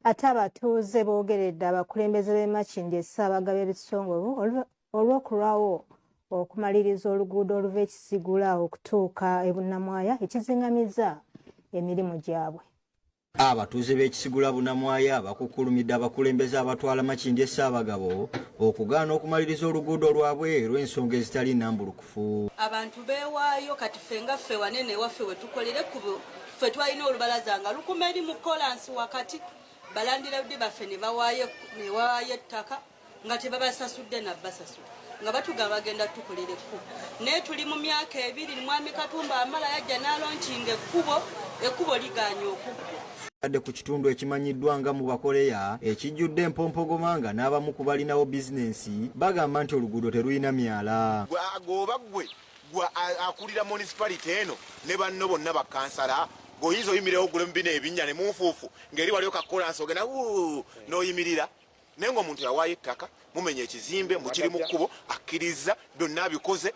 Ate abatuuze boogeredde abakulembeze b'e Makindye Ssaabagaba ebitongole olw'okulwawo okumaliriza oluguudo oluva e Kisigula okutuuka e Bunnamwaya ekizingamizza emirimu gyabwe. Abatuuze b'e Kisigula Bunnamwaya bakukulumidde abakulembeze abatwala Makindye Ssaabagabo okugaana okumaliriza oluguudo lwabwe olw'ensonga ezitali nnambulukufu. Abantu beewaayo kati ffe nga ffe wanene waffe we tukolere ffe twalina olubalaza nga lukuma eri mu kolansi wakati balandiradde baffe ne bawaayo ettaka nga tebabasasudde nabbasasula nga batugamba bagenda tukolere ekkubo. Naye tuli mu myaka 2 Mwami Katumba amala yajja n'alonkinga ekkubo ligaanye okuggwa. Adde ku kitundu ekimanyiddwa nga mu Bakoleya ekijjudde empompogoma nga n'abamu ku balinawo bizinensi bagamba nti oluguudo terulina myala. Agoba gwe akulira municipality eno ne banno bonna bakansala goyinza oyimirewo ogule mu bino ebinnya ne munfuufu ng'eri waliwo kakolansi ogenda n'oyimirira naye ng'omuntu yawaayo ettaka mumenya ekizimbe mukiri mu kkubo akkiriza byonna abikoze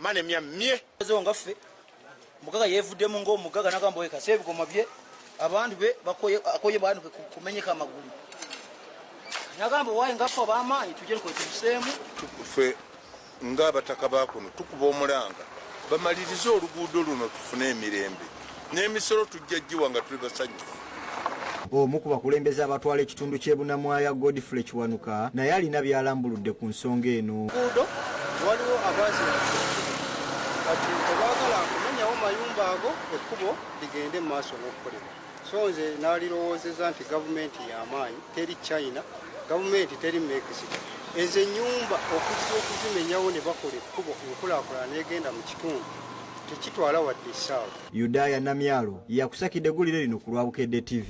mane myamye nga ffe mugaga yeevuddemu ng'omugaga nagamba wekase ebigoma bye abantu be akoye bantu kumenyeka amagulu nagamba waaye ngaffe ab'amaanyi tujje nkwekituseemu ffe ng'abataka bakuno tukuba omulanga bamalirize oluguudo luno tufune emirembe n'emisolo tujja giwa nga tuli basajjufu. Omu ku bakulembeze abatwala ekitundu ky'e Bunnamwaya Godfrey Kiwanuka naye alina byalambuludde ku nsonga eno. Kunguudo waliwo abaazira kati tebaagala kumenyawo mayumba ago ekkubo ligende mu maaso n'okukolebwa. So nze n'alirowoozeza nti gavumenti y'amaanyi teri China, gavumenti teri Mexico. Ezo ennyumba okuzimenyawo ne bakola ekkubo enkulaakulana n'egenda mu kitundu tekitwala wadde essaawa. Yudaya Namyalo yakusakidde eggulire lino ku lwa Bukedde TV.